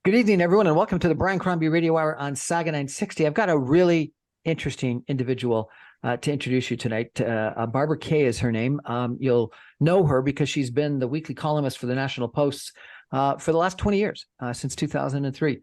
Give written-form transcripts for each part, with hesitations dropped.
Good evening, everyone, and welcome to the Brian Crombie Radio Hour on Saga 960. I've got a really interesting individual to introduce you tonight. Barbara Kay is her name. You'll know her because she's been the weekly columnist for the National Post for the last 20 years, since 2003.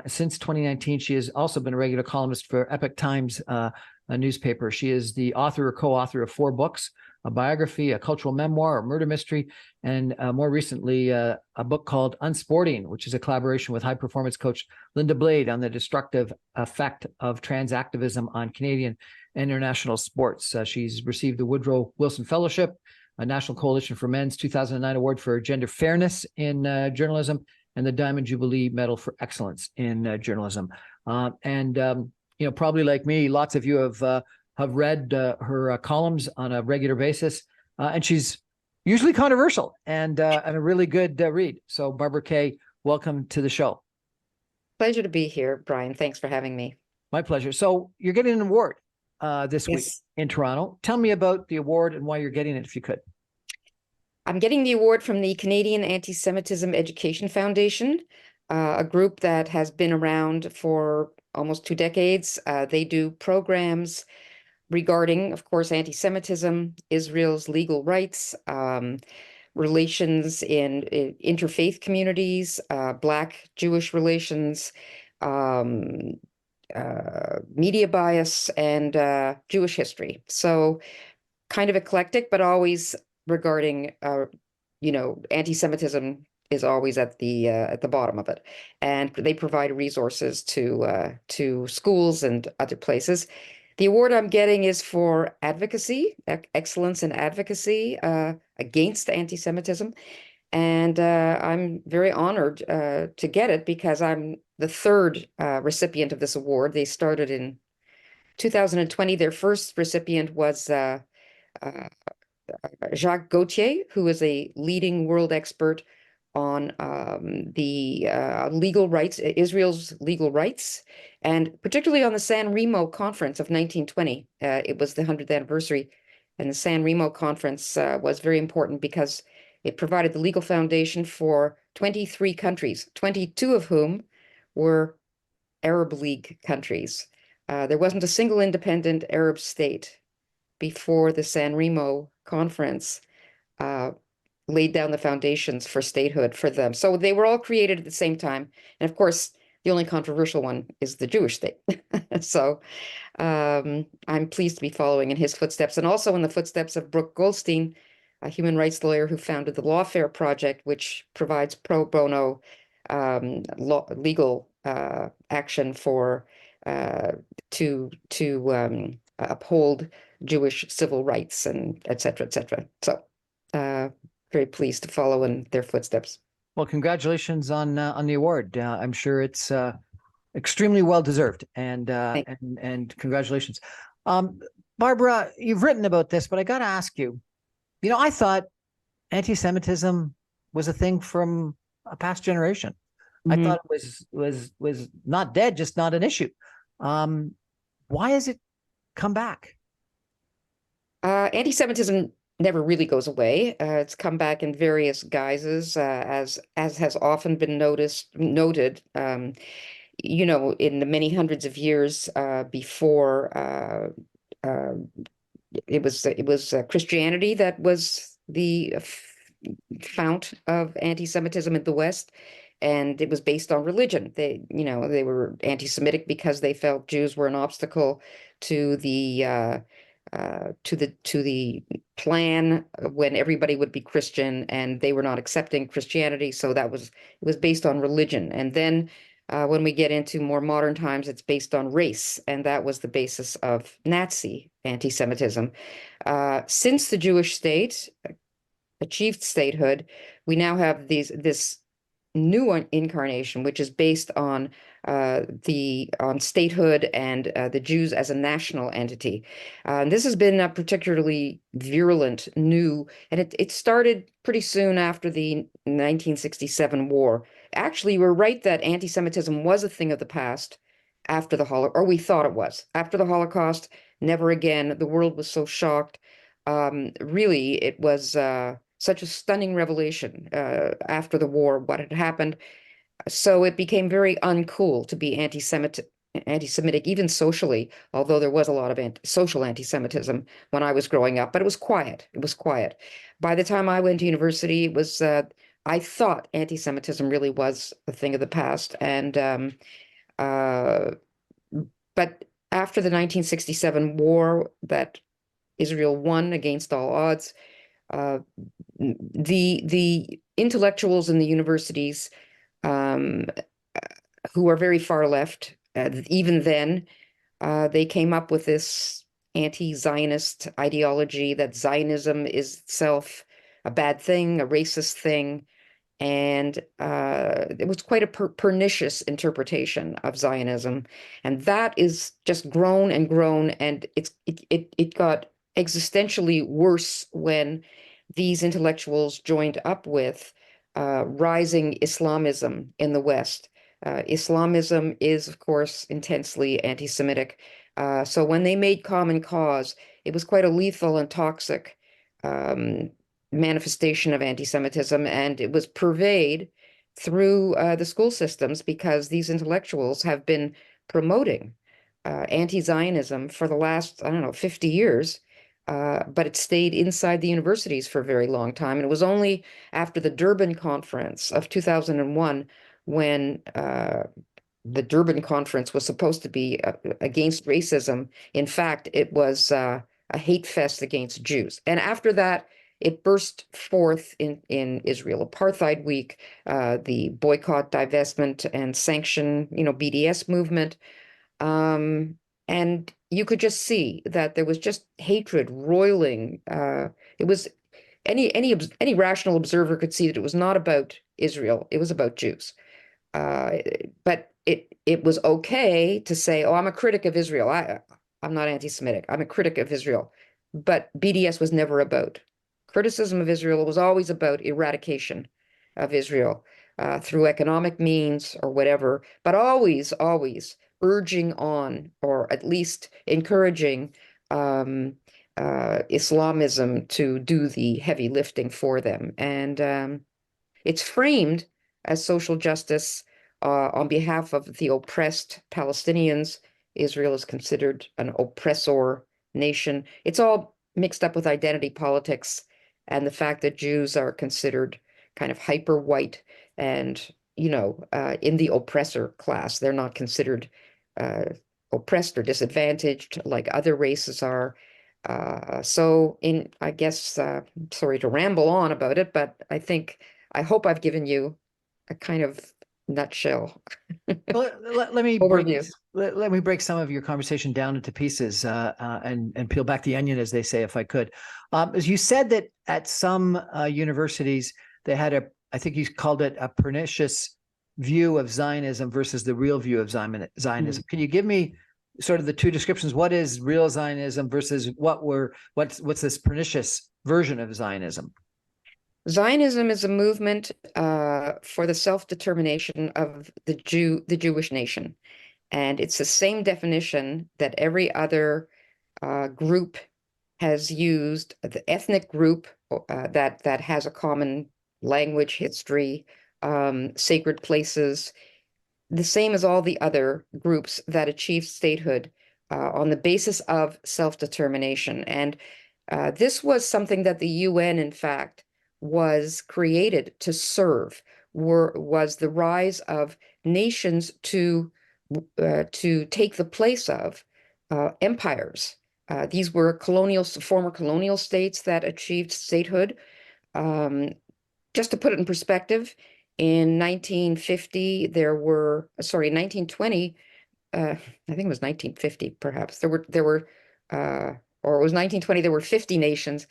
Since 2019, she has also been a regular columnist for Epoch Times, a newspaper. She is the author or co-author of 4 books, a biography, a cultural memoir, a murder mystery, and more recently, a book called Unsporting, which is a collaboration with high performance coach Linda Blade on the destructive effect of trans activism on Canadian and international sports. She's received the Woodrow Wilson Fellowship, a National Coalition for Men's 2009 Award for Gender Fairness in Journalism, and the Diamond Jubilee Medal for Excellence in Journalism. Probably like me, lots of you have read her columns on a regular basis, and she's usually controversial and a really good read. So, Barbara Kay, welcome to the show. Pleasure to be here, Brian. Thanks for having me. My pleasure. So, you're getting an award this week in Toronto. Tell me about the award and why you're getting it, if you could. I'm getting the award from the Canadian Antisemitism Education Foundation, a group that has been around for almost 2 decades. They do programs regarding, of course, anti-Semitism, Israel's legal rights, relations in interfaith communities, Black Jewish relations, media bias, and Jewish history. So kind of eclectic, but always regarding, anti-Semitism is always at the bottom of it. And they provide resources to schools and other places. The award I'm getting is for advocacy, excellence in advocacy against anti-Semitism. And I'm very honored to get it because I'm the 3rd recipient of this award. They started in 2020. Their first recipient was Jacques Gauthier, who is a leading world expert on the legal rights, Israel's legal rights, and particularly on the San Remo Conference of 1920. It was the 100th anniversary, and the San Remo Conference was very important because it provided the legal foundation for 23 countries, 22 of whom were Arab League countries. There wasn't a single independent Arab state before the San Remo Conference laid down the foundations for statehood for them. So they were all created at the same time. And of course, the only controversial one is the Jewish state. So I'm pleased to be following in his footsteps, and also in the footsteps of Brooke Goldstein, a human rights lawyer who founded the Lawfare Project, which provides pro bono legal action for to uphold Jewish civil rights, and et cetera, et cetera. So very pleased to follow in their footsteps. Well, congratulations on the award. I'm sure it's extremely well deserved, and congratulations. Barbara, you've written about this, but I got to ask you. I thought anti-Semitism was a thing from a past generation. I thought it was not dead, just not an issue. Why has it come back? Anti-Semitism never really goes away. It's come back in various guises, as has often been noted. In the many hundreds of years before, it was Christianity that was the fount of anti-Semitism in the West, and it was based on religion. They were anti-Semitic because they felt Jews were an obstacle to the plan when everybody would be Christian, and they were not accepting Christianity. So it was based on religion. And then when we get into more modern times, it's based on race, and that was the basis of Nazi anti-Semitism. Since the Jewish state achieved statehood, we now have this new incarnation, which is based on statehood and the Jews as a national entity. This has been particularly virulent, new, and it started pretty soon after the 1967 war. Actually, we're right that anti-Semitism was a thing of the past after the Holocaust, or we thought it was. After the Holocaust, never again. The world was so shocked. Really, it was such a stunning revelation after the war, what had happened. So it became very uncool to be anti-Semitic, even socially, although there was a lot of social anti-Semitism when I was growing up, but it was quiet. It was quiet. By the time I went to university, it was I thought anti-Semitism really was a thing of the past. And uh, but after the 1967 war that Israel won against all odds, uh, the intellectuals in the universities um, who are very far left, even then, they came up with this anti-Zionist ideology that Zionism is itself a bad thing, a racist thing, and it was quite a pernicious interpretation of Zionism, and that is just grown and grown, and it got existentially worse when these intellectuals joined up with rising Islamism in the West. Islamism is, of course, intensely anti-Semitic. So when they made common cause, it was quite a lethal and toxic um, manifestation of anti-Semitism, and it was purveyed through the school systems because these intellectuals have been promoting anti-Zionism for the last, I don't know, 50 years. But it stayed inside the universities for a very long time. And it was only after the Durban Conference of 2001 when the Durban Conference was supposed to be against racism. In fact, it was a hate fest against Jews. And after that, it burst forth in Israel. Apartheid Week, the boycott, divestment, and sanction, BDS movement. Um, and you could just see that there was just hatred roiling. It was any rational observer could see that it was not about Israel. It was about Jews. Uh, but it was okay to say, "Oh, I'm a critic of Israel. I'm not anti-Semitic. I'm a critic of Israel." But BDS was never about criticism of Israel. It was always about eradication of Israel through economic means or whatever, but always, always urging on, or at least encouraging Islamism to do the heavy lifting for them. And it's framed as social justice on behalf of the oppressed Palestinians. Israel is considered an oppressor nation. It's all mixed up with identity politics and the fact that Jews are considered kind of hyper white and, in the oppressor class. They're not considered uh, oppressed or disadvantaged like other races are. I guess, sorry to ramble on about it, but I hope I've given you a kind of nutshell Well, let me break overview. let me break some of your conversation down into pieces and peel back the onion, as they say, if I could. As you said that at some universities they had I think you called it a pernicious view of Zionism versus the real view of Zionism. Mhm. Can you give me sort of the two descriptions? What is real Zionism versus what's this pernicious version of Zionism? Zionism is a movement for the self-determination of the Jewish nation, and it's the same definition that every other group has used. The ethnic group that has a common language, history, sacred places, the same as all the other groups that achieved statehood on the basis of self-determination. And this was something that the UN, in fact, was created to serve, was the rise of nations to take the place of empires. These were former colonial states that achieved statehood. Um, just to put it in perspective, in 1950, 1920, I think it was 1950, perhaps, or it was 1920, there were 50 nations,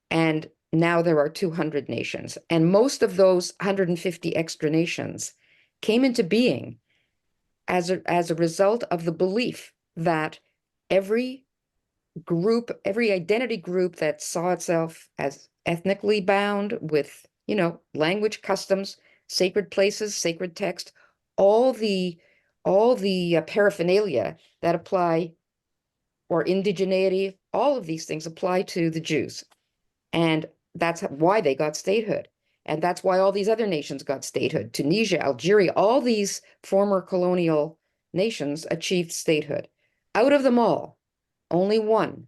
and now there are 200 nations. And most of those 150 extra nations came into being as a result of the belief that every every identity group that saw itself as ethnically bound with, language, customs, sacred places, sacred text, all the paraphernalia that apply, or indigeneity, all of these things apply to the Jews. And that's why they got statehood. And that's why all these other nations got statehood. Tunisia, Algeria, all these former colonial nations achieved statehood. Out of them all, only one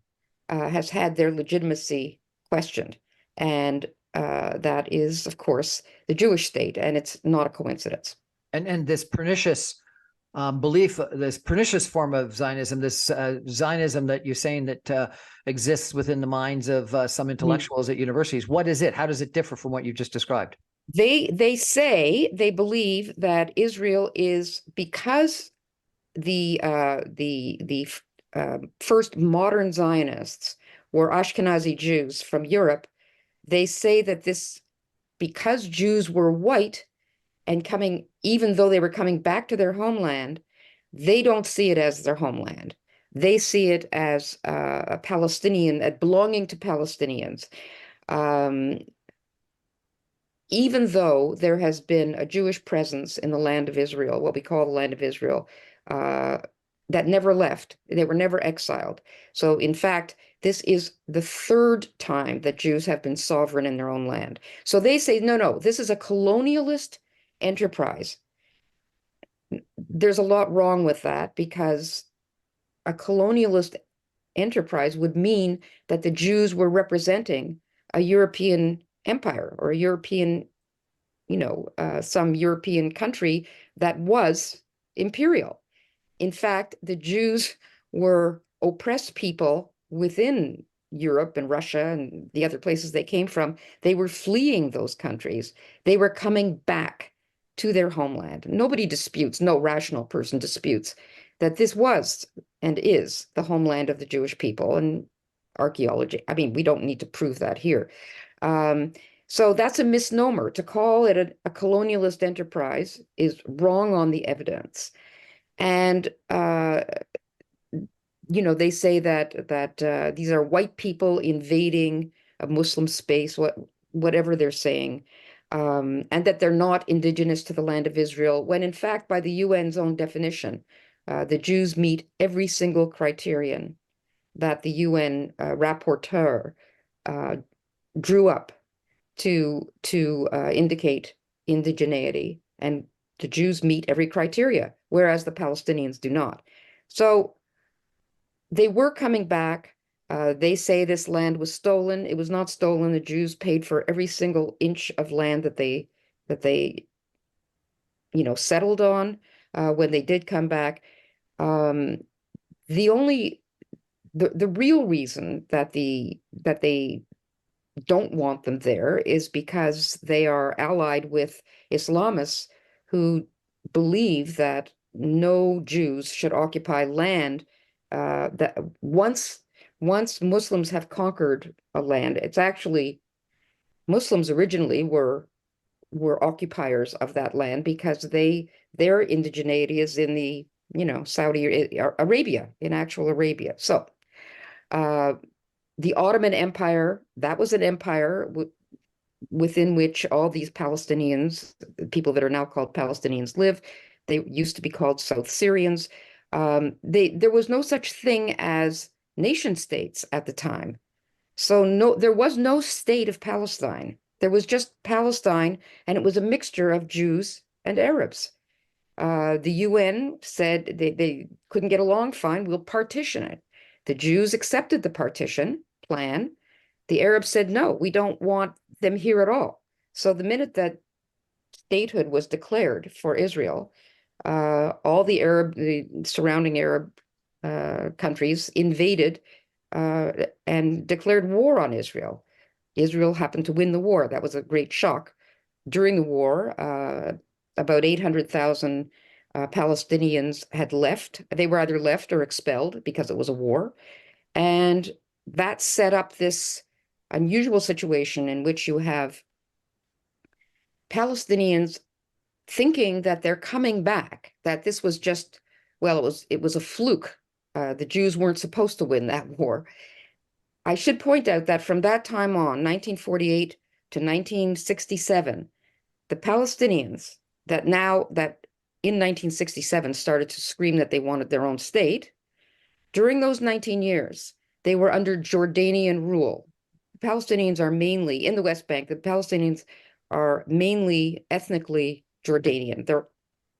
has had their legitimacy questioned. And that is, of course, the Jewish state. And it's not a coincidence. And this pernicious belief, this pernicious form of Zionism, this Zionism that you're saying that exists within the minds of some intellectuals at universities, what is it? How does it differ from what you just described? They say they believe that Israel is, because the first modern Zionists were Ashkenazi Jews from Europe. They say that this, because Jews were white and coming, even though they were coming back to their homeland, they don't see it as their homeland. They see it as a Palestinian, belonging to Palestinians. Even though there has been a Jewish presence in the land of Israel, what we call the land of Israel, that never left. They were never exiled. So, in fact, this is the third time that Jews have been sovereign in their own land. So they say, no, no, this is a colonialist enterprise. There's a lot wrong with that, because a colonialist enterprise would mean that the Jews were representing a European empire or a European, some European country that was imperial. In fact, the Jews were oppressed people within Europe and Russia and the other places they came from. They were fleeing those countries. They were coming back to their homeland. Nobody disputes, no rational person disputes that this was and is the homeland of the Jewish people. And archaeology, I mean, we don't need to prove that here. So that's a misnomer. To call it a colonialist enterprise is wrong on the evidence. And they say that these are white people invading a Muslim space, whatever they're saying, and that they're not indigenous to the land of Israel, when in fact, by the UN's own definition, the Jews meet every single criterion that the UN rapporteur drew up to indicate indigeneity, and the Jews meet every criteria, whereas the Palestinians do not. So they were coming back. They say this land was stolen. It was not stolen. The Jews paid for every single inch of land that they settled on when they did come back. The real reason that they don't want them there is because they are allied with Islamists who believe that no Jews should occupy land that once Muslims have conquered a land. It's actually, Muslims originally were occupiers of that land because their indigeneity is in the Saudi Arabia, in actual Arabia. So the Ottoman Empire, that was an empire within which all these Palestinians, people that are now called Palestinians, live. They used to be called South Syrians. There was no such thing as nation states at the time. So there was no state of Palestine. There was just Palestine, and it was a mixture of Jews and Arabs. The UN said they couldn't get along, fine, we'll partition it. The Jews accepted the partition plan. The Arabs said, no, we don't want them here at all. So the minute that statehood was declared for Israel, all the surrounding Arab countries invaded and declared war on Israel. Israel happened to win the war. That was a great shock. During the war, about 800,000 Palestinians had left. They were either left or expelled because it was a war. And that set up this unusual situation in which you have Palestinians thinking that they're coming back, that this was just, well, it was a fluke. The Jews weren't supposed to win that war. I should point out that from that time on, 1948 to 1967, the Palestinians that in 1967 started to scream that they wanted their own state, during those 19 years, they were under Jordanian rule. The Palestinians are mainly in the West Bank. The Palestinians are mainly ethnically Jordanian.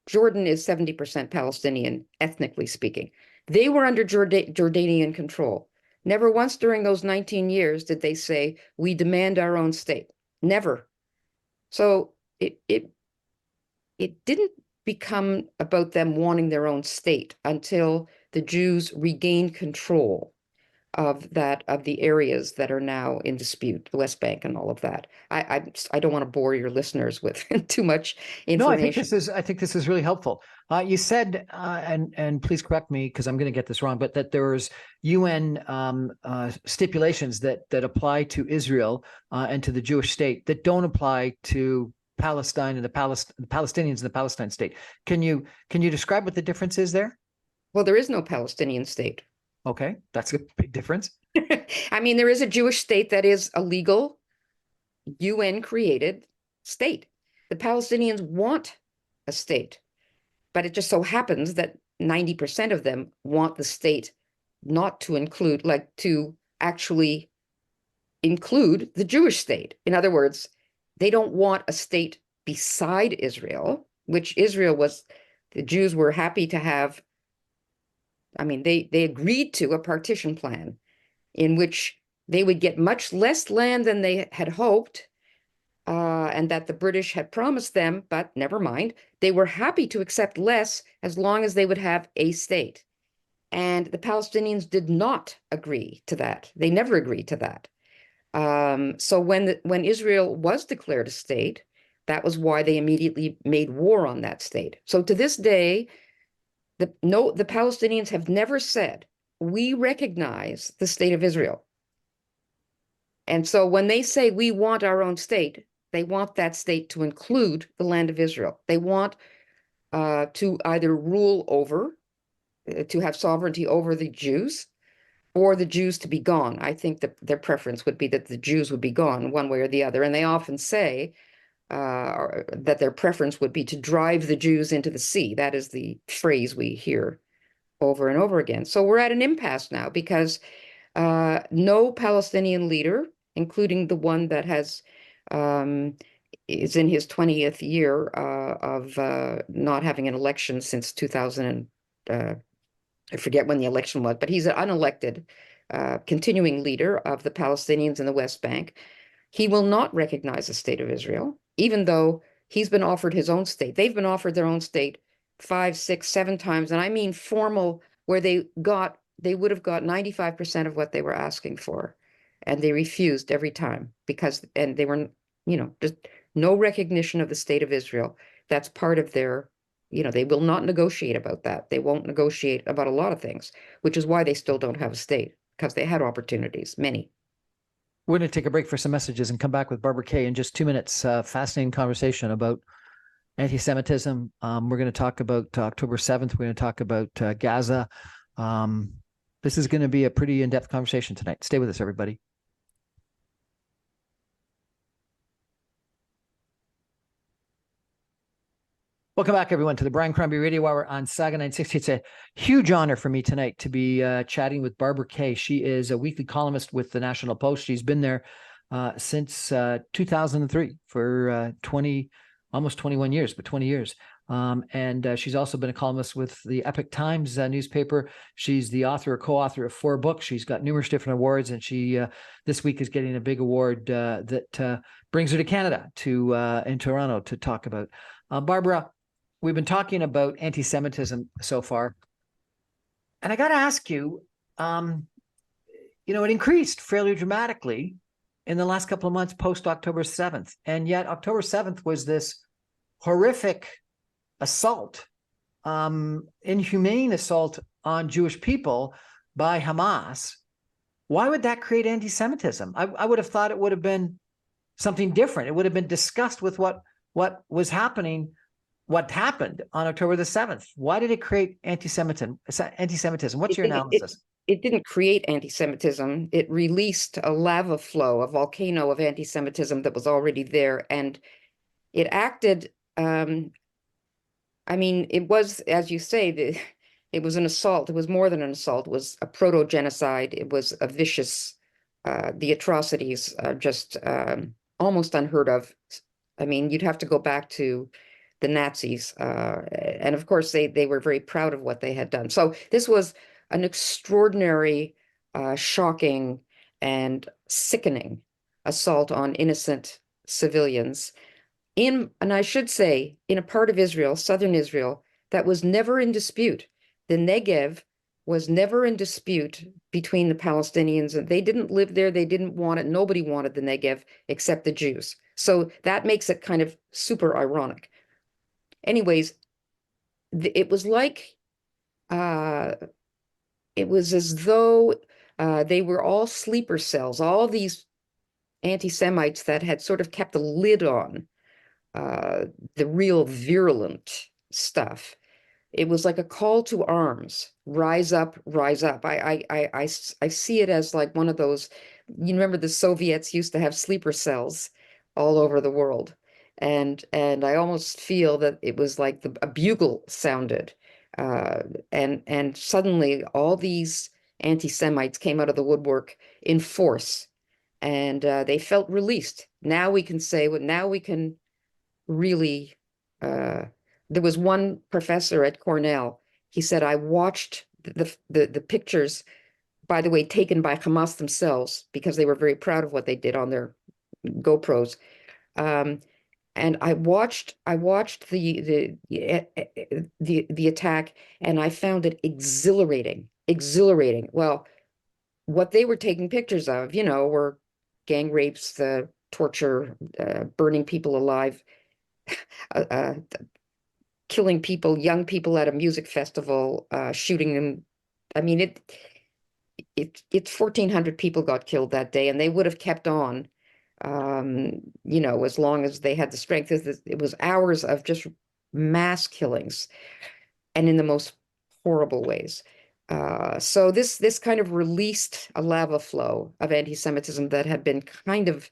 Jordan is 70% Palestinian, ethnically speaking. They were under Jordanian control. Never once during those 19 years did they say, we demand our own state. Never. So it didn't become about them wanting their own state until the Jews regained control of the areas that are now in dispute, the West Bank and all of that. I don't want to bore your listeners with too much No, information. I think this is really helpful. You said, and please correct me because I'm going to get this wrong, but that there was UN stipulations that apply to Israel and to the Jewish state that don't apply to Palestine and the Palestinians in the Palestine state. Can you describe what the difference is there? Well, there is no Palestinian state. Okay, that's a big difference. I mean, there is a Jewish state that is a legal UN created state. The Palestinians want a state, but it just so happens that 90% of them want the state not to include, like to actually include the Jewish state. In other words, they don't want a state beside Israel, which Israel was, the Jews were happy to have. I mean, they agreed to a partition plan in which they would get much less land than they had hoped, and that the British had promised them, but never mind. They were happy to accept less as long as they would have a state. And the Palestinians did not agree to that. They never agreed to that. So when Israel was declared a state, that was why they immediately made war on that state. So to this day, the Palestinians have never said, we recognize the state of Israel. And so when they say we want our own state, they want that state to include the land of Israel. They want to either rule over, to have sovereignty over the Jews, or the Jews to be gone. I think that their preference would be that the Jews would be gone one way or the other. And they often say that their preference would be to drive the Jews into the sea. That is the phrase we hear over and over again. So we're at an impasse now because no Palestinian leader, including the one that is in his 20th year of not having an election since 2000, I forget when the election was, but he's an unelected continuing leader of the Palestinians in the West Bank. He will not recognize the state of Israel, even though he's been offered his own state. They've been offered their own state 5, 6, 7 times, and I mean formal, where they would have got 95% of what they were asking for, and they refused every time and they were, just no recognition of the state of Israel. That's part of their, they will not negotiate about that. They won't negotiate about a lot of things, which is why they still don't have a state, because they had opportunities, many. We're going to take a break for some messages and come back with Barbara Kay in just 2 minutes. Fascinating conversation about anti-Semitism. We're going to talk about October 7th. We're going to talk about Gaza. This is going to be a pretty in-depth conversation tonight. Stay with us, everybody. Welcome back, everyone, to the Brian Crombie Radio Hour on Saga 960. It's a huge honor for me tonight to be chatting with Barbara Kay. She is a weekly columnist with the National Post. She's been there since 2003 for almost 21 years, but 20 years. And she's also been a columnist with the Epoch Times newspaper. She's the author or co-author of 4 books. She's got numerous different awards, and she this week is getting a big award that brings her to Canada in Toronto to talk about. Barbara, we've been talking about anti-Semitism so far, and I got to ask you, it increased fairly dramatically in the last couple of months post October 7th, and yet October 7th was this horrific assault, inhumane assault on Jewish people by Hamas. Why would that create anti-Semitism? I would have thought it would have been something different. It would have been discussed with what was happening, what happened on October the 7th. Why did it create anti-Semitism? What's your analysis? It didn't create anti-Semitism. It released a lava flow, a volcano of anti-Semitism that was already there. And it acted, it was, as you say, it was an assault. It was more than an assault. It was a proto-genocide. It was a vicious, the atrocities are just almost unheard of. I mean, you'd have to go back to the Nazis. And of course, they were very proud of what they had done. So this was an extraordinary, shocking, and sickening assault on innocent civilians and I should say, in a part of Israel, southern Israel, that was never in dispute. The Negev was never in dispute between the Palestinians, and they didn't live there. They didn't want it. Nobody wanted the Negev except the Jews. So that makes it kind of super ironic. Anyways, it was like uh, it was as though they were all sleeper cells, all these anti-Semites that had sort of kept a lid on uh, the real virulent stuff. It was like a call to arms. Rise up, rise up. I see it as like one of those, you remember the Soviets used to have sleeper cells all over the world. And I almost feel that it was like a bugle sounded. Uh, and suddenly all these anti-Semites came out of the woodwork in force. And they felt released. Now we can say, well, now we can really there was one professor at Cornell. He said, I watched the pictures, by the way, taken by Hamas themselves because they were very proud of what they did on their GoPros. Um, and I watched the attack, and I found it exhilarating, exhilarating. Well, what they were taking pictures of, were gang rapes, the torture, burning people alive, uh, uh, killing people, young people at a music festival, shooting them. I mean, it's 1,400 people got killed that day, and they would have kept on, as long as they had the strength. It was hours of just mass killings, and in the most horrible ways. So this kind of released a lava flow of anti-Semitism that had been kind of,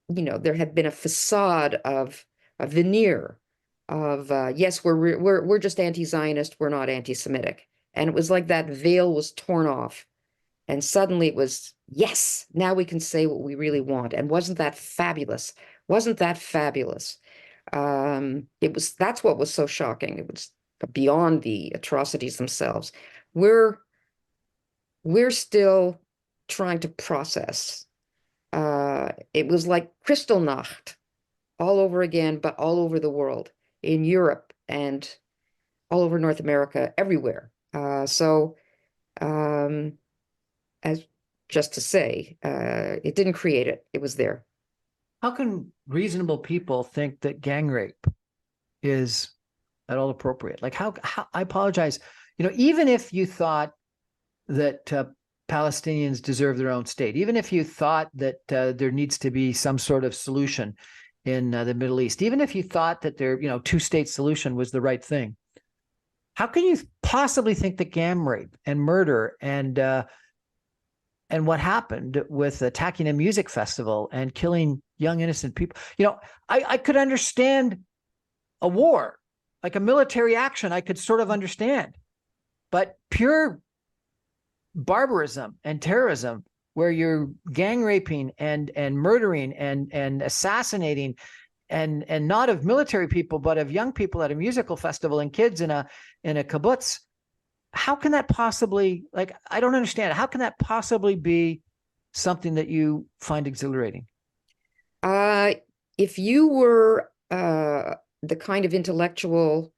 there had been a facade of a veneer of yes, we're just anti-Zionist, we're not anti-Semitic. And it was like that veil was torn off. And suddenly it was, yes, now we can say what we really want. And wasn't that fabulous? Wasn't that fabulous? That's what was so shocking. It was beyond the atrocities themselves. We're we're still trying to process. It was like Kristallnacht all over again, but all over the world, in Europe and all over North America, everywhere. So, um, as just to say, it didn't create it; it was there. How can reasonable people think that gang rape is at all appropriate? Like how I apologize, even if you thought that Palestinians deserve their own state, even if you thought that there needs to be some sort of solution in the Middle East, even if you thought that their two-state solution was the right thing, how can you possibly think that gang rape and murder and what happened with attacking a music festival and killing young innocent people? I could understand a war, like a military action, I could sort of understand, but pure barbarism and terrorism, where you're gang raping and murdering and assassinating, and not of military people, but of young people at a musical festival and kids in a kibbutz. How can that possibly, like, I don't understand. How can that possibly be something that you find exhilarating? Uh, if you were the kind of intellectual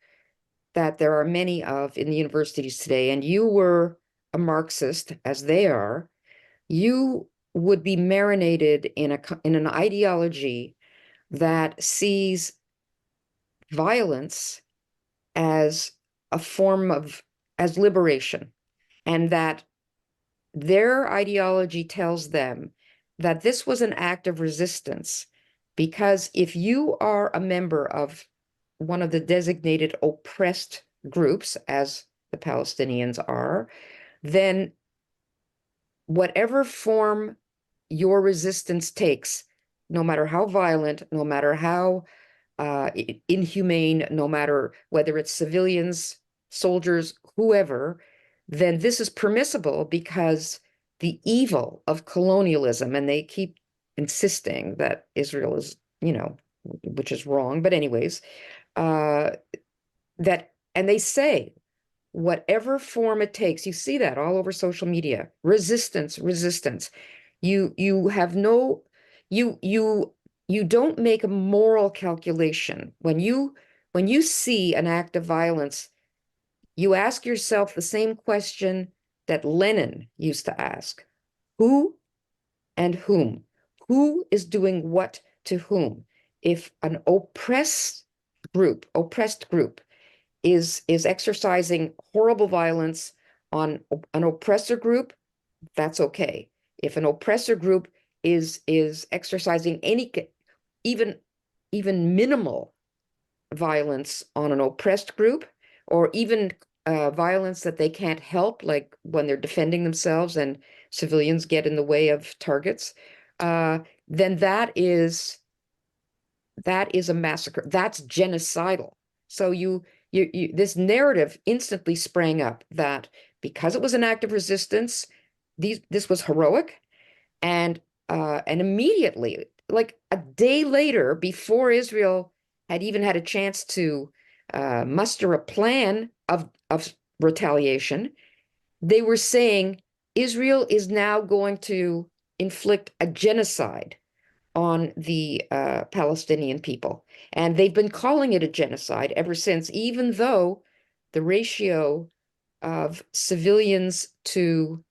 that there are many of in the universities today, and you were a Marxist, as they are, you would be marinated in an ideology that sees violence as a form of as liberation, and that their ideology tells them that this was an act of resistance, because if you are a member of one of the designated oppressed groups, as the Palestinians are, then whatever form your resistance takes, no matter how violent, no matter how inhumane, no matter whether it's civilians, soldiers, whoever, then this is permissible because the evil of colonialism, and they keep insisting that Israel is you know, which is wrong. But anyways, uh, and they say, whatever form it takes, you see that all over social media, resistance, resistance. You have no, you don't make a moral calculation. When you see an act of violence, you ask yourself the same question that Lenin used to ask. Who and whom? Who is doing what to whom? If an oppressed group is exercising horrible violence on an oppressor group, that's okay. If an oppressor group is exercising any even even minimal violence on an oppressed group, or even violence that they can't help, like when they're defending themselves and civilians get in the way of targets, then that is a massacre. That's genocidal. So this narrative instantly sprang up that because it was an act of resistance, this was heroic, and immediately, like a day later, before Israel had even had a chance to muster a plan of retaliation, they were saying Israel is now going to inflict a genocide on the Palestinian people. And they've been calling it a genocide ever since, even though the ratio of civilians to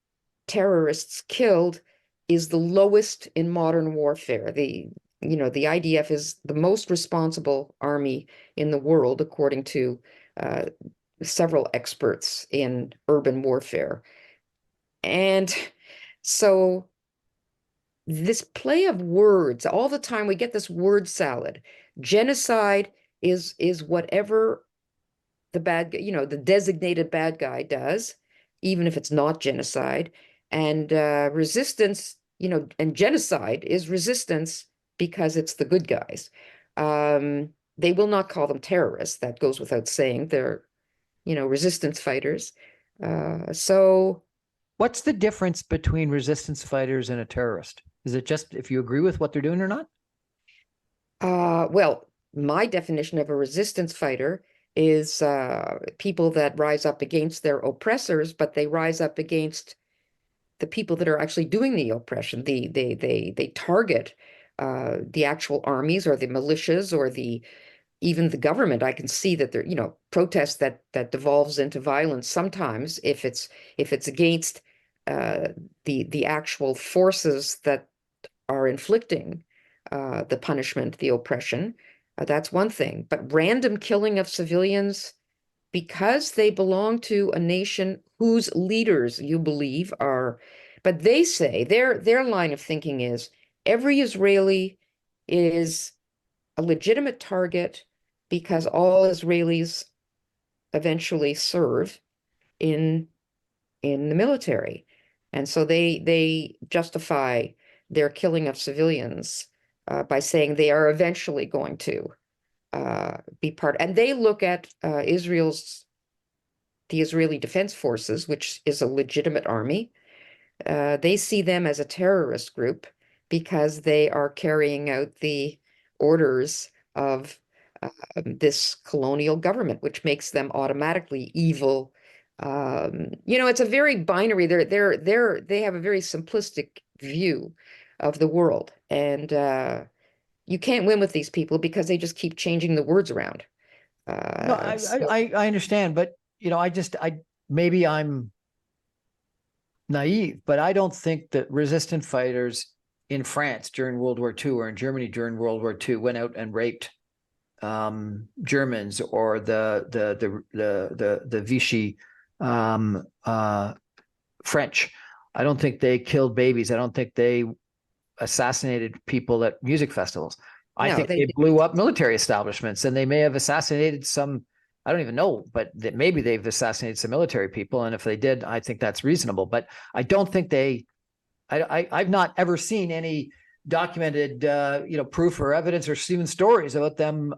terrorists killed is the lowest in modern warfare. The IDF is the most responsible army in the world, according to uh, several experts in urban warfare. And so this play of words, all the time we get this word salad. Genocide is whatever the designated bad guy does, even if it's not genocide. And resistance, and genocide is resistance because it's the good guys. They will not call them terrorists. That goes without saying. They're, resistance fighters. So What's the difference between resistance fighters and a terrorist? Is it just if you agree with what they're doing or not? Well, my definition of a resistance fighter is people that rise up against their oppressors, but they rise up against the people that are actually doing the oppression. They target the actual armies or the militias or even the government. I can see that there, protests that devolves into violence sometimes if it's against uh, the actual forces that are inflicting the punishment, the oppression. That's one thing. But random killing of civilians because they belong to a nation whose leaders you believe are, but they say their line of thinking is every Israeli is a legitimate target because all Israelis eventually serve in in the military. And so they justify their killing of civilians by saying they are eventually going to be part. And they look at the Israeli Defense Forces, which is a legitimate army. They see them as a terrorist group because they are carrying out the orders of this colonial government, which makes them automatically evil. It's a very binary. They have a very simplistic view of the world, and you can't win with these people because they just keep changing the words around. No, So I understand, but maybe I'm naive, but I don't think that resistant fighters in France during World War II or in Germany during World War II went out and raped Germans or the Vichy French. I don't think they killed babies. I don't think they assassinated people at music festivals. I no, think they they blew up military establishments, and they may have assassinated some. I don't even know, but maybe they've assassinated some military people. And if they did, I think that's reasonable. But I don't think I've not ever seen any documented, proof or evidence or even stories about them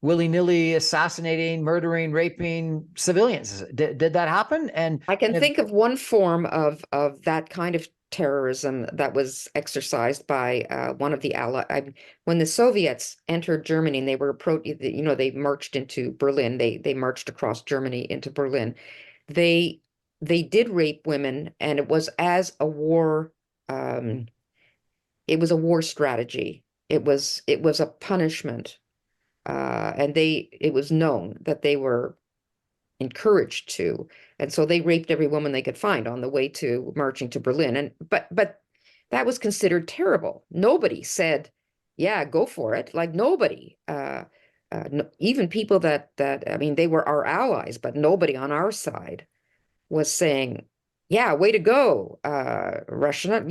willy-nilly assassinating, murdering, raping civilians. Did that happen? And I can think of one form of that kind of terrorism that was exercised by one of the Allies. When the Soviets entered Germany and they were they marched into Berlin. They marched across Germany into Berlin. They they did rape women, and it was as a war. Um, it was a war strategy. It was a punishment, and it was known that they were encouraged to. And so they raped every woman they could find on the way to marching to Berlin. And but that was considered terrible. Nobody said, yeah, go for it. Like nobody, no, even people that I mean, they were our allies, but nobody on our side was saying, yeah, way to go, Russian. That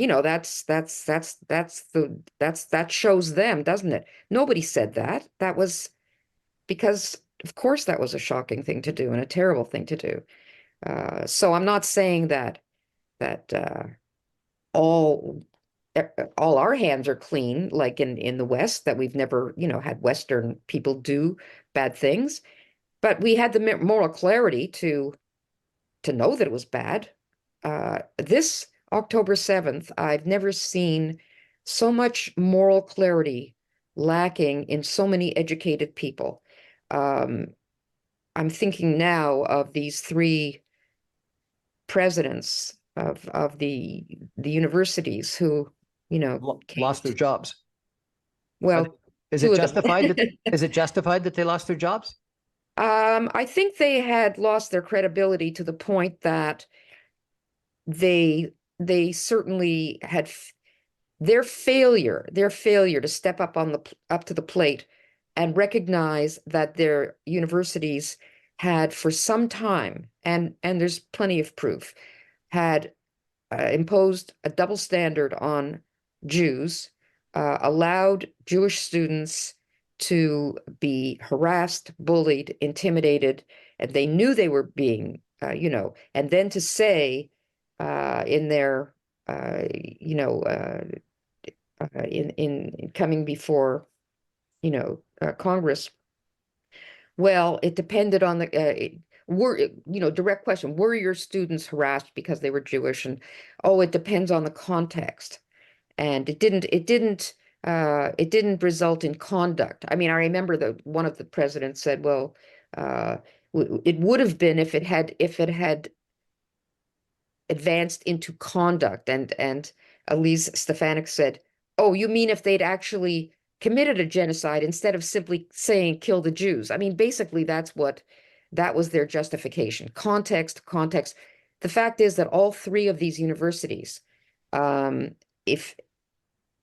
shows them, doesn't it? Nobody said that. That was because, of course, that was a shocking thing to do and a terrible thing to do. So I'm not saying that all all our hands are clean, like in the West, that we've never, had Western people do bad things, but we had the moral clarity to know that it was bad. This October 7th, I've never seen so much moral clarity lacking in so many educated people. Um, I'm thinking now of these three presidents of the universities who, came Lost their to, jobs. well, Is two it of them. justified that they lost their jobs? I think they had lost their credibility to the point that they they certainly had their failure to step up to the plate and recognize that their universities had for some time, and there's plenty of proof, had imposed a double standard on Jews, allowed Jewish students to be harassed, bullied, intimidated, and they knew they were being, and then to say in their, in coming before, Congress, well, it depended on direct question, were your students harassed because they were Jewish? And oh, it depends on the context. And it didn't result in conduct. I mean, I remember that one of the presidents said, well, it would have been if it had advanced into conduct. And Elise Stefanik said, oh, you mean if they'd actually committed a genocide instead of simply saying kill the Jews? I mean, basically that was their justification. Context. The fact is that all three of these universities, if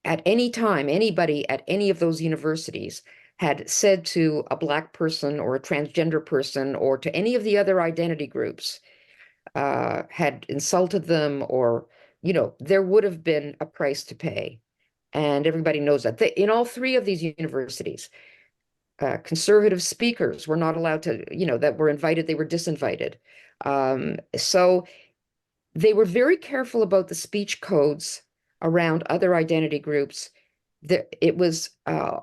at any time anybody at any of those universities had said to a Black person or a transgender person or to any of the other identity groups, had insulted them, or, there would have been a price to pay. And everybody knows that. In all three of these universities, conservative speakers were not allowed to, that were invited, they were disinvited. So they were very careful about the speech codes around other identity groups. It was a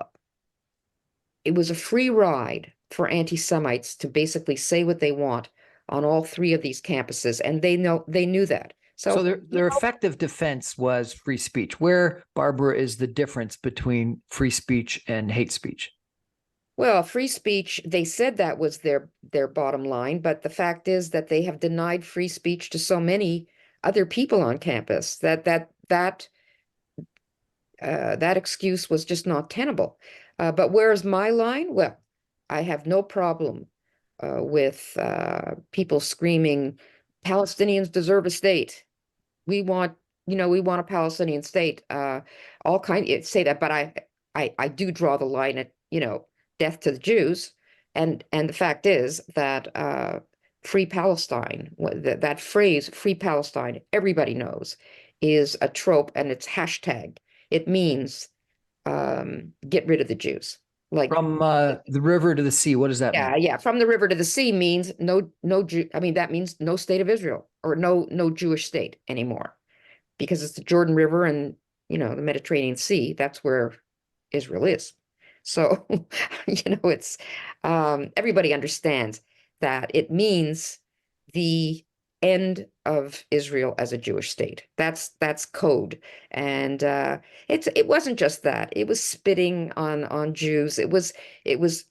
free ride for anti-Semites to basically say what they want on all three of these campuses, and they knew that. So So, their effective defense was free speech. Where, Barbara, is the difference between free speech and hate speech? well, free speech, they said that was their bottom line, but the fact is that they have denied free speech to so many other people on campus that excuse was just not tenable. But where's my line? Well, I have no problem with people screaming, Palestinians deserve a state. We want, we want a Palestinian state. Say that, but I do draw the line at, death to the Jews. And the fact is that Free Palestine, that phrase, Free Palestine, everybody knows, is a trope, and it's hashtag. It means get rid of the Jews. Like, From the river to the sea, what does that mean? yeah, from the river to the sea means no Jew. I mean, that means no state of Israel, or no Jewish state anymore, because it's the Jordan River and, the Mediterranean Sea. That's where Israel is. So, it's everybody understands that it means the end of Israel as a Jewish state. That's code. And it wasn't just that. It was spitting on Jews. It was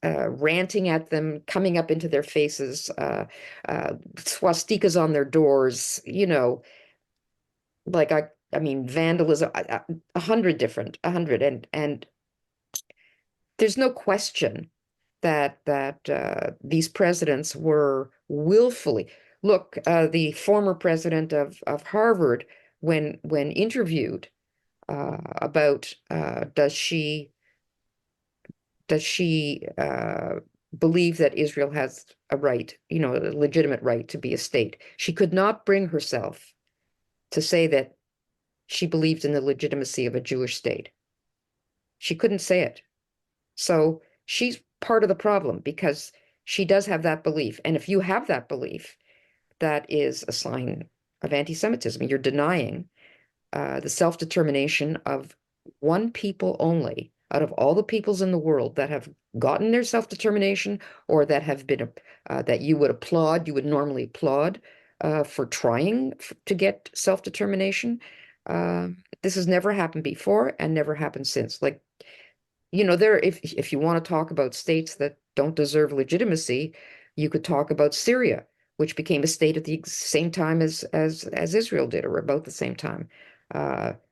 ranting at them, coming up into their faces, swastikas on their doors, like I mean vandalism, 100. And there's no question that these presidents were willfully. Look, the former president of Harvard, when interviewed about does she believe that Israel has a right, a legitimate right to be a state, she could not bring herself to say that she believed in the legitimacy of a Jewish state. She couldn't say it. So she's part of the problem because she does have that belief. And if you have that belief, that is a sign of anti-Semitism. You're denying the self-determination of one people only out of all the peoples in the world that have gotten their self-determination, or that have been that you would normally applaud for trying to get self-determination. This has never happened before and never happened since. Like, if you want to talk about states that don't deserve legitimacy, you could talk about Syria, which became a state at the same time as Israel did, or about the same time.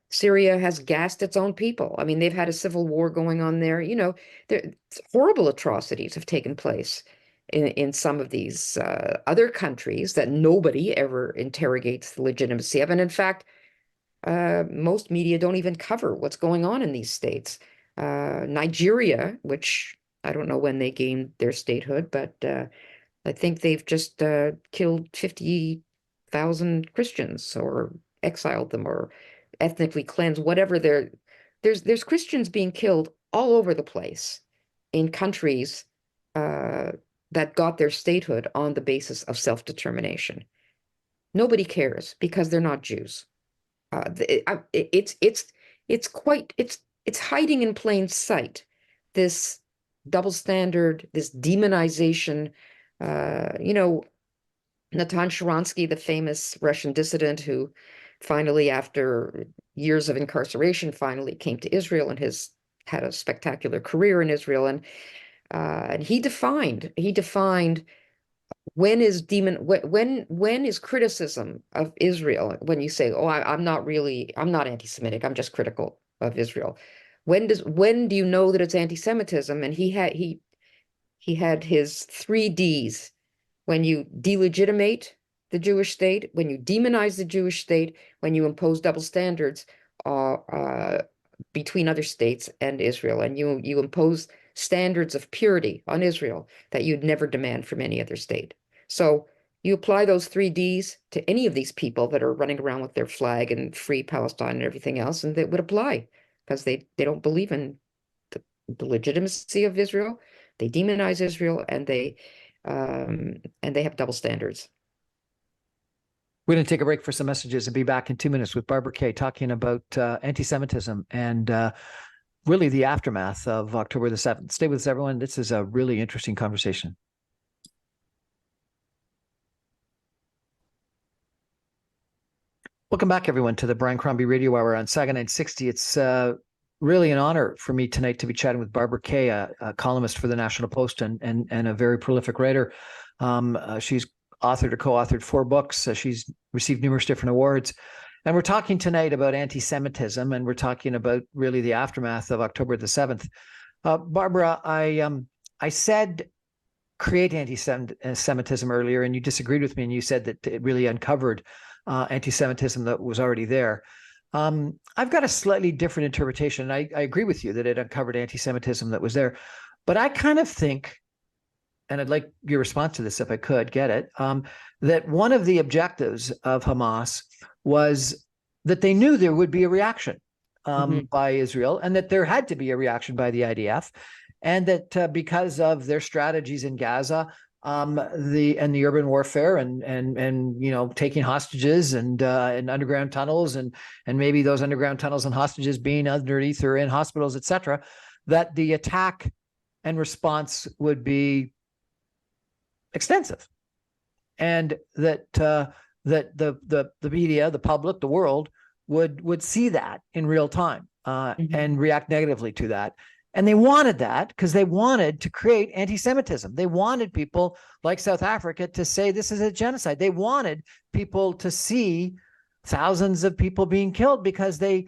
Syria has gassed its own people. I mean, they've had a civil war going on there. Horrible atrocities have taken place in some of these other countries that nobody ever interrogates the legitimacy of. And in fact, most media don't even cover what's going on in these states. Nigeria, which I don't know when they gained their statehood, but I think they've just killed 50,000 Christians, or exiled them, or ethnically cleansed, whatever. There's Christians being killed all over the place in countries that got their statehood on the basis of self-determination. Nobody cares because they're not Jews. It's hiding in plain sight, this double standard, this demonization. Natan Sharansky, the famous Russian dissident who finally, after years of incarceration, finally came to Israel and has had a spectacular career in Israel. And he defined when is criticism of Israel, when you say, oh, I'm not anti-Semitic, I'm just critical of Israel. When do you know that it's anti-Semitism? And he had his 3 Ds. When you delegitimate the Jewish state, when you demonize the Jewish state, when you impose double standards between other states and Israel, and you impose standards of purity on Israel that you'd never demand from any other state. So you apply those 3 Ds to any of these people that are running around with their flag and free Palestine and everything else, and they would apply because they don't believe in the legitimacy of Israel. They demonize Israel, and they have double standards. We're going to take a break for some messages and be back in 2 minutes with Barbara Kay talking about anti-Semitism and really the aftermath of October the 7th. Stay with us, everyone. This is a really interesting conversation. Welcome back, everyone, to the Brian Crombie Radio Hour on Saga 960. It's really an honor for me tonight to be chatting with Barbara Kay, a columnist for the National Post and a very prolific writer. She's authored or co-authored 4 books. She's received numerous different awards. And we're talking tonight about anti-Semitism, and we're talking about really the aftermath of October the 7th. Barbara, I said create anti-Semitism earlier, and you disagreed with me, and you said that it really uncovered anti-Semitism that was already there. I've got a slightly different interpretation. I agree with you that it uncovered anti-Semitism that was there. But I kind of think, and I'd like your response to this if I could get it, that one of the objectives of Hamas was that they knew there would be a reaction by Israel, and that there had to be a reaction by the IDF, and that because of their strategies in Gaza, the urban warfare and taking hostages and underground tunnels and maybe those underground tunnels and hostages being underneath or in hospitals, etc., that the attack and response would be extensive, and that that the media, the public, the world would see that in real time and react negatively to that. And they wanted that because they wanted to create anti-Semitism. They wanted people like South Africa to say this is a genocide. They wanted people to see thousands of people being killed because they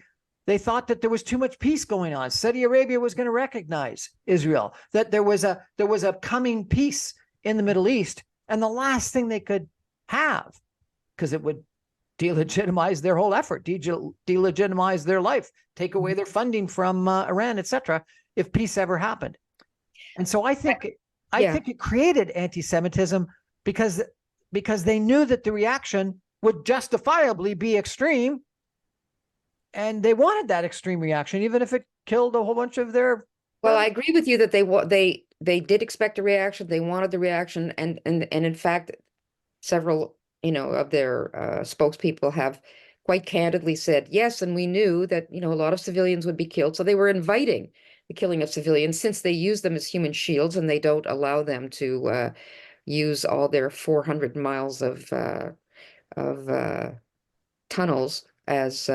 thought that there was too much peace going on. Saudi Arabia was going to recognize Israel, that there was a coming peace in the Middle East. And the last thing they could have, because it would delegitimize their whole effort, delegitimize their life, take away their funding from Iran, etc., if peace ever happened. And so I think it created anti-Semitism because they knew that the reaction would justifiably be extreme, and they wanted that extreme reaction, even if it killed a whole bunch of their. Well, I agree with you that they did expect a reaction. They wanted the reaction, and in fact, several of their spokespeople have quite candidly said yes, and we knew that a lot of civilians would be killed, so they were inviting the killing of civilians since they use them as human shields and they don't allow them to use all their 400 miles of tunnels as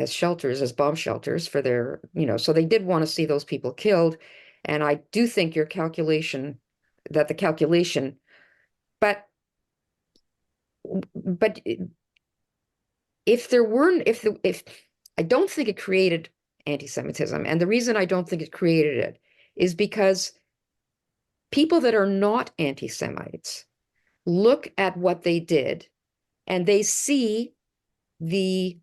shelters, as bomb shelters for their, so they did want to see those people killed. And I do think your calculation, but if I don't think it created anti-Semitism, and the reason I don't think it created it is because people that are not anti-Semites look at what they did and they see the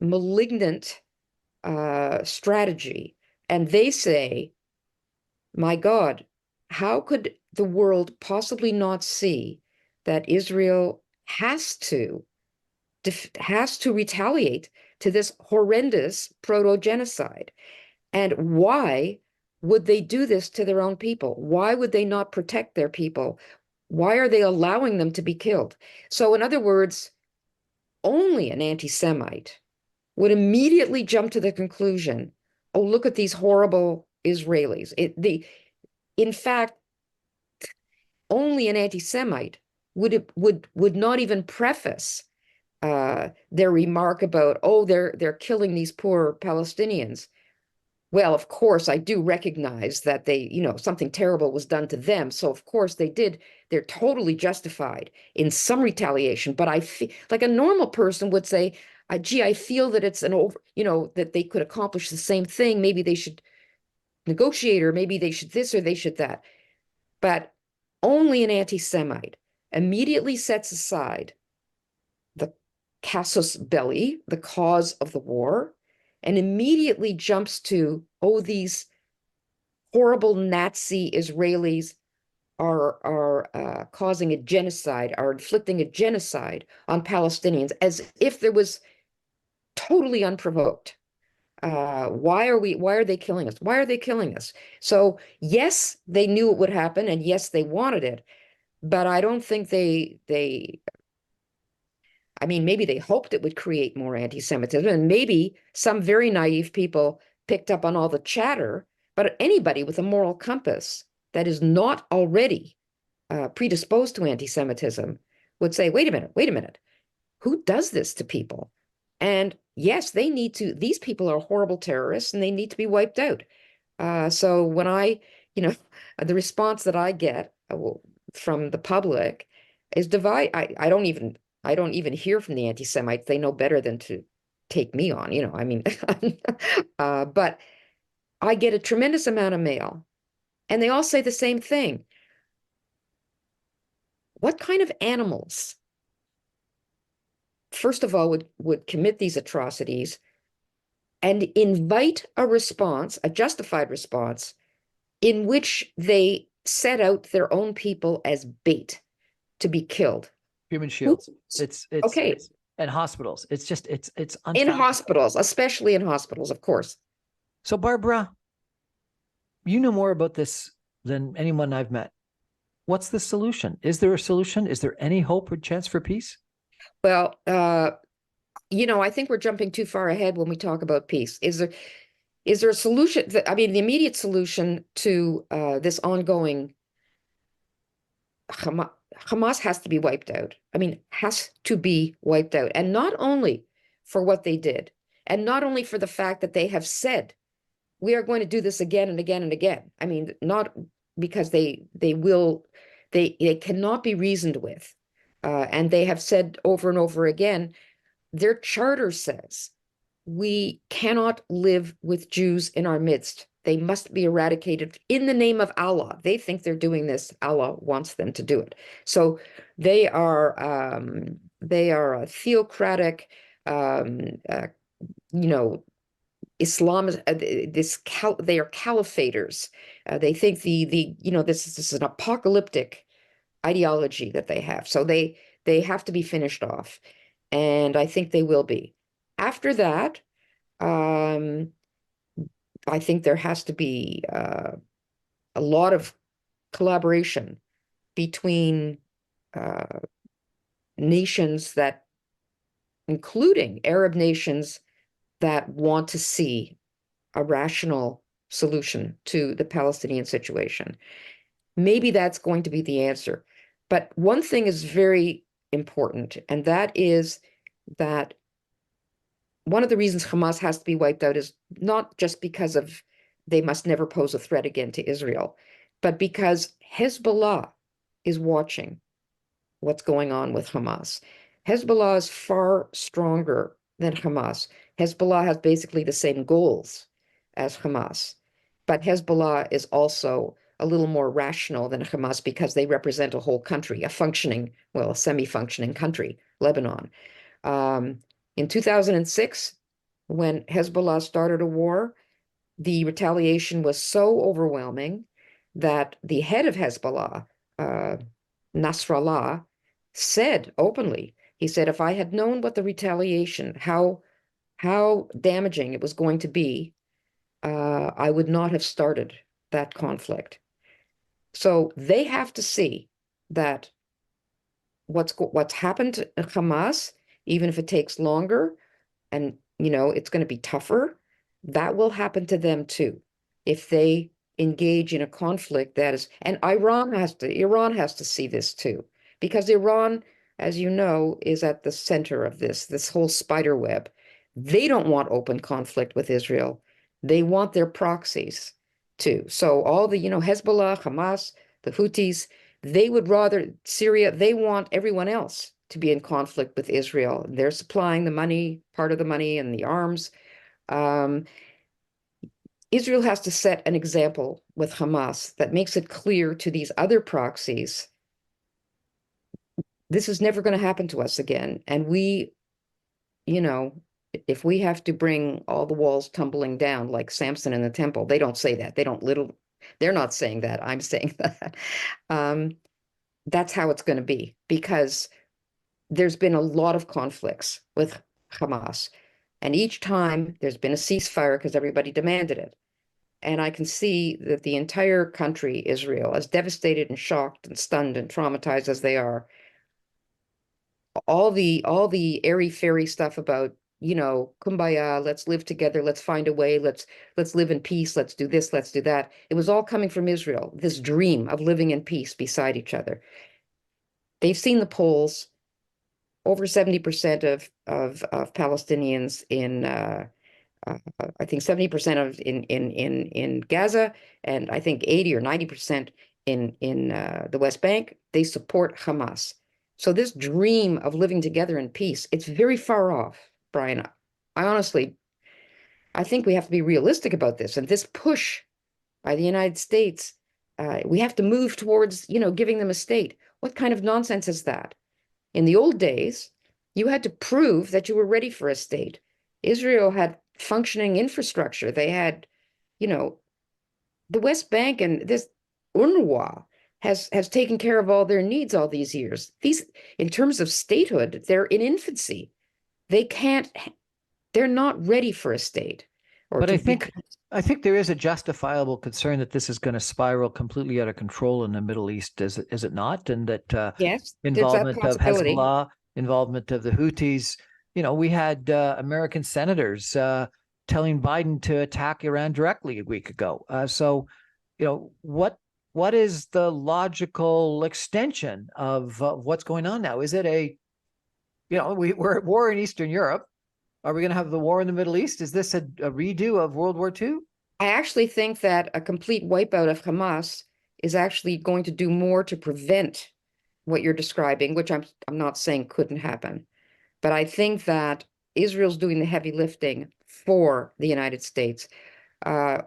malignant strategy, and they say, my God, how could the world possibly not see that Israel has to retaliate to this horrendous proto-genocide? And why would they do this to their own people? Why would they not protect their people? Why are they allowing them to be killed? So in other words, only an anti-Semite would immediately jump to the conclusion, oh, look at these horrible Israelis. In fact, only an anti-Semite would not even preface their remark about, oh, they're killing these poor Palestinians. Well, of course, I do recognize that something terrible was done to them. So of course they're totally justified in some retaliation. But I feel like a normal person would say, gee, I feel that it's that they could accomplish the same thing. Maybe they should negotiate, or maybe they should this or they should that. But only an anti-Semite immediately sets aside the casus belli, the cause of the war, and immediately jumps to, oh, these horrible Nazi Israelis are causing a genocide, are inflicting a genocide on Palestinians, as if there was totally unprovoked. Why are they killing us? Why are they killing us? So yes, they knew it would happen, and yes, they wanted it, but I don't think I mean, maybe they hoped it would create more anti-Semitism, and maybe some very naive people picked up on all the chatter, but anybody with a moral compass that is not already predisposed to anti-Semitism would say, wait a minute, who does this to people? And yes, these people are horrible terrorists and they need to be wiped out. So when the response that I get from the public is divide. I don't even hear from the anti-Semites. They know better than to take me on, I mean, but I get a tremendous amount of mail, and they all say the same thing. What kind of animals, first of all, would commit these atrocities and invite a response, a justified response, in which they set out their own people as bait to be killed? Human shields. It's okay. And hospitals. It's in hospitals, especially in hospitals, of course. So Barbara, you know more about this than anyone I've met. What's the solution? Is there a solution? Is there any hope or chance for peace? Well, I think we're jumping too far ahead when we talk about peace. Is there a solution? I mean, the immediate solution to this ongoing Hamas has to be wiped out. I mean, has to be wiped out. And not only for what they did, and not only for the fact that they have said, we are going to do this again and again and again. I mean, not because they cannot be reasoned with. And they have said over and over again, their charter says we cannot live with Jews in our midst. They must be eradicated in the name of Allah. They think they're doing this. Allah wants them to do it. So they are a theocratic, you know, Islam. They are caliphators. They think this is an apocalyptic ideology that they have. So they have to be finished off, and I think they will be. After that, I think there has to be a lot of collaboration between nations that, including Arab nations, that want to see a rational solution to the Palestinian situation. Maybe that's going to be the answer. But one thing is very important, and that is that one of the reasons Hamas has to be wiped out is not just because of they must never pose a threat again to Israel, but because Hezbollah is watching what's going on with Hamas. Hezbollah is far stronger than Hamas. Hezbollah has basically the same goals as Hamas, but Hezbollah is also a little more rational than Hamas because they represent a whole country, a semi-functioning country, Lebanon. In 2006, when Hezbollah started a war, the retaliation was so overwhelming that the head of Hezbollah, Nasrallah, said openly, he said, if I had known what the retaliation, how damaging it was going to be, I would not have started that conflict. So they have to see that what's happened to Hamas, even if it takes longer and it's going to be tougher, that will happen to them too if they engage in a conflict that is, and Iran has to see this too, because Iran, as you know, is at the center of this whole spider web. They don't want open conflict with Israel. They want their proxies too. So all the, Hezbollah, Hamas, the Houthis, they would rather Syria, they want everyone else to be in conflict with Israel. They're supplying the money, part of the money and the arms. Israel has to set an example with Hamas that makes it clear to these other proxies, this is never going to happen to us again. And we, if we have to bring all the walls tumbling down like Samson in the temple, they don't say that. They're not saying that. I'm saying that. That's how it's going to be, because there's been a lot of conflicts with Hamas. And each time there's been a ceasefire because everybody demanded it. And I can see that the entire country, Israel, as devastated and shocked and stunned and traumatized as they are, all the airy-fairy stuff about, kumbaya, let's live together, let's find a way, let's live in peace, let's do this, let's do that. It was all coming from Israel, this dream of living in peace beside each other. They've seen the polls. Over 70% of Palestinians in I think 70% in Gaza, and I think 80 or 90% in the West Bank, they support Hamas. So this dream of living together in peace, it's very far off, Brian. I think we have to be realistic about this. And this push by the United States, we have to move towards, giving them a state. What kind of nonsense is that? In the old days, you had to prove that you were ready for a state. Israel had functioning infrastructure. They had, the West Bank, and this UNRWA has taken care of all their needs all these years. In terms of statehood, they're in infancy. They're not ready for a state. But I think there is a justifiable concern that this is going to spiral completely out of control in the Middle East, is it not? And that yes, involvement of Hezbollah, involvement of the Houthis. We had American senators telling Biden to attack Iran directly a week ago. So, what what is the logical extension of what's going on now? Is it we're at war in Eastern Europe. Are we going to have the war in the Middle East? Is this a redo of World War II? I actually think that a complete wipeout of Hamas is actually going to do more to prevent what you're describing, which I'm not saying couldn't happen. But I think that Israel's doing the heavy lifting for the United States. Uh,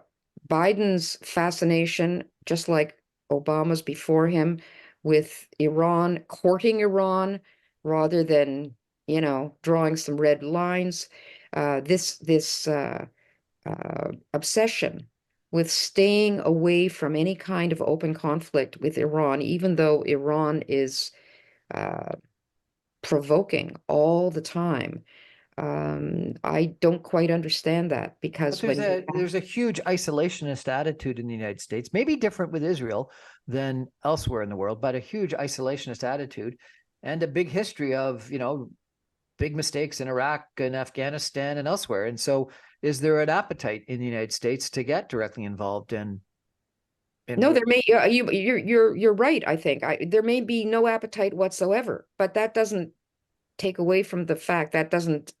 Biden's fascination, just like Obama's before him, with Iran, courting Iran rather than, drawing some red lines. This obsession with staying away from any kind of open conflict with Iran, even though Iran is uh, provoking all the time. I don't quite understand that But because there's a huge isolationist attitude in the United States, maybe different with Israel than elsewhere in the world, but a huge isolationist attitude and a big history of, big mistakes in Iraq and Afghanistan and elsewhere. And so is there an appetite in the United States to get directly involved in no, war? there may you're right, I think. There may be no appetite whatsoever, but that doesn't take away from the fact, that doesn't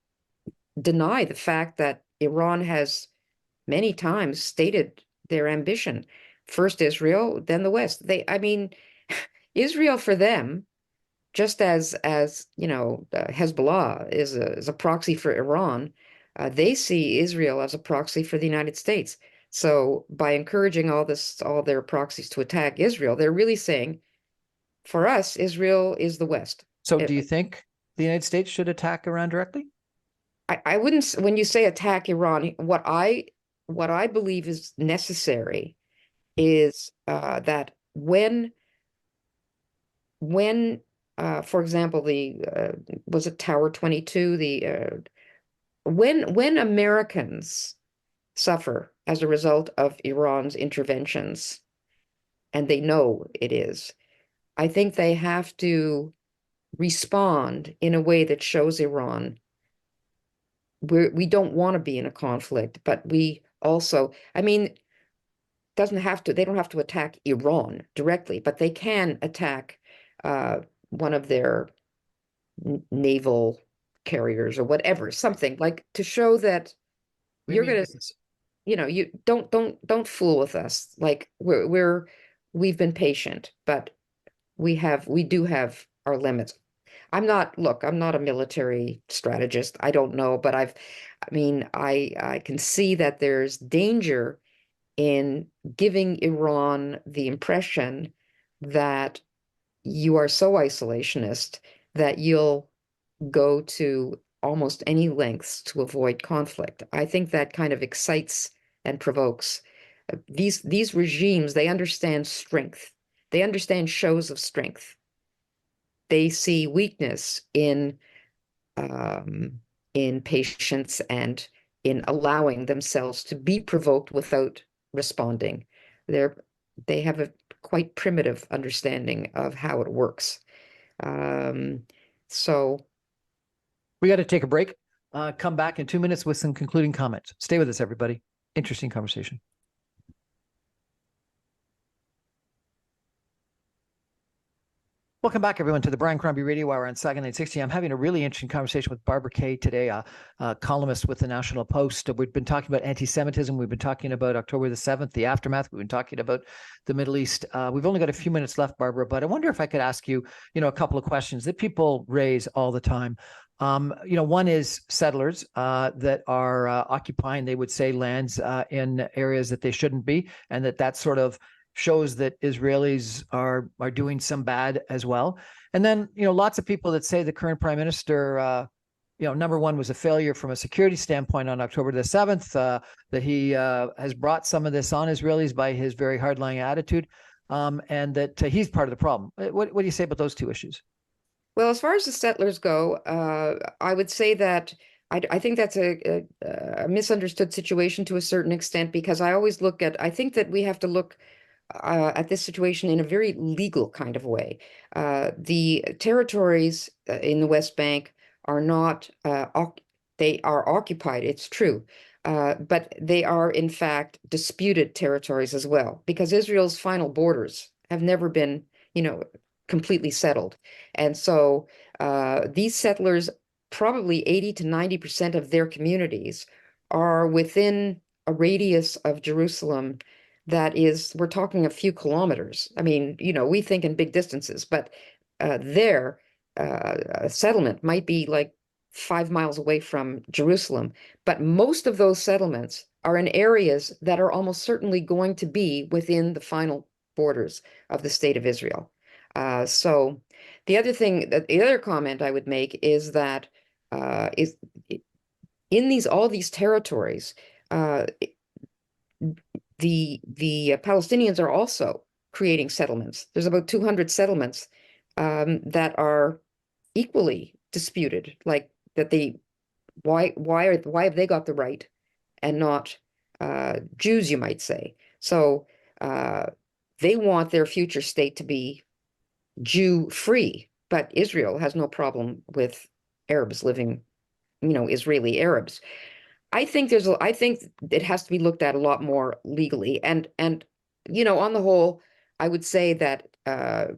deny the fact that Iran has many times stated their ambition. First Israel, then the West. I mean, Israel for them, just as Hezbollah is a proxy for Iran, they see Israel as a proxy for the United States. So by encouraging all their proxies to attack Israel, they're really saying, for us, Israel is the West. So do you think the United States should attack Iran directly? I wouldn't, when you say attack Iran, what I believe is necessary is that when for example, the was it Tower 22, the when Americans suffer as a result of Iran's interventions, and they know it is, I think they have to respond in a way that shows Iran we don't want to be in a conflict, but we also, I mean, they don't have to attack Iran directly, but they can attack uh, one of their naval carriers or whatever, something like to show that We you're mean gonna, business. you don't fool with us. Like we've been patient, but we do have our limits. I'm not a military strategist. I don't know, but I can see that there's danger in giving Iran the impression that you are so isolationist that you'll go to almost any lengths to avoid conflict. I think that kind of excites and provokes. These regimes, they understand strength. They understand shows of strength. They see weakness um, in patience and in allowing themselves to be provoked without responding. They're they have a quite primitive understanding of how it works. Um, so We got to take a break. Come back in 2 minutes with some concluding comments. Stay with us, everybody. Interesting conversation. Welcome back, everyone, to the Brian Crombie Radio Hour on Saga 960. I'm having a really interesting conversation with Barbara Kay today, a columnist with the National Post. We've been talking about anti-Semitism. We've been talking about October the 7th, the aftermath. We've been talking about the Middle East. We've only got a few minutes left, Barbara, but I wonder if I could ask you, a couple of questions that people raise all the time. One is settlers that are occupying, they would say, lands in areas that they shouldn't be, and that sort of shows that Israelis are doing some bad as well. And then, lots of people that say the current prime minister, number one, was a failure from a security standpoint on October the 7th, that he has brought some of this on Israelis by his very hardline attitude, and that he's part of the problem. What do you say about those two issues? well, as far as the settlers go, I would say that I think that's a misunderstood situation to a certain extent, because I think that we have to look at this situation in a very legal kind of way. The territories in the West Bank are not, they are occupied, it's true, but they are in fact disputed territories as well, because Israel's final borders have never been, completely settled. And so these settlers, probably 80 to 90% of their communities are within a radius of Jerusalem that is, we're talking a few kilometers. I mean, we think in big distances, but their settlement might be like 5 miles away from Jerusalem. But most of those settlements are in areas that are almost certainly going to be within the final borders of the state of Israel. So the other comment I would make is that is in all these territories, uh, the Palestinians are also creating settlements. There's about 200 settlements that are equally disputed, like that why have they got the right and not Jews, you might say. So they want their future state to be Jew free, but Israel has no problem with Arabs living, Israeli Arabs. I think it has to be looked at a lot more legally. And on the whole, I would say that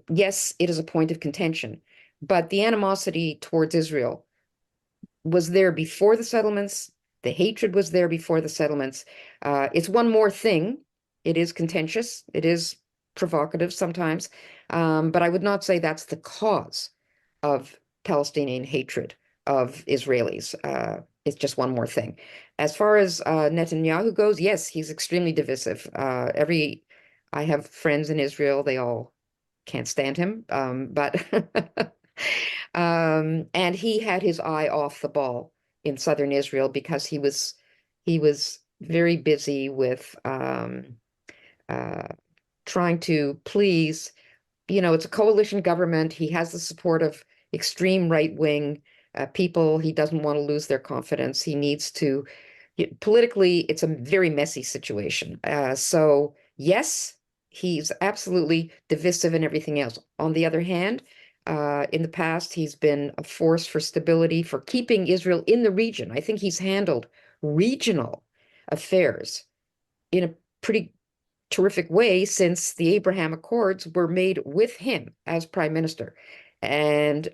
yes, it is a point of contention, but the animosity towards Israel was there before the settlements. The hatred was there before the settlements. It's one more thing. It is contentious. It is provocative sometimes. But I would not say that's the cause of Palestinian hatred of Israelis. It's just one more thing. As far as Netanyahu goes, yes, he's extremely divisive. I have friends in Israel. They all can't stand him. But and he had his eye off the ball in southern Israel because he was very busy with uh, trying to please. It's a coalition government. He has the support of extreme right-wing people. He doesn't want to lose their confidence. He needs to politically, it's a very messy situation. So yes, he's absolutely divisive and everything else. On the other hand, in the past, he's been a force for stability, for keeping Israel in the region. I think he's handled regional affairs in a pretty terrific way since the Abraham Accords were made with him as prime minister. And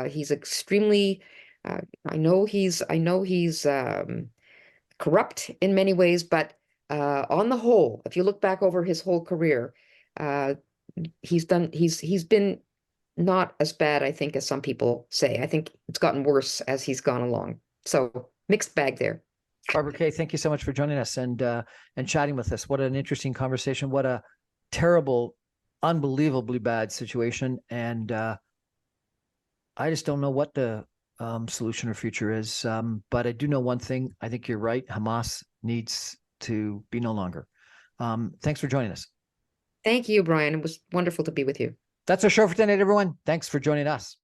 he's extremely, I know he's corrupt in many ways, but on the whole, if you look back over his whole career, uh, he's been not as bad, I think, as some people say. I think it's gotten worse as he's gone along. So mixed bag there. Barbara Kay, thank you so much for joining us and chatting with us. What an interesting conversation. What a terrible, unbelievably bad situation. And I just don't know what the solution or future is. But I do know one thing. I think you're right. Hamas needs to be no longer. Thanks for joining us. Thank you, Brian. It was wonderful to be with you. That's our show for tonight, everyone. Thanks for joining us.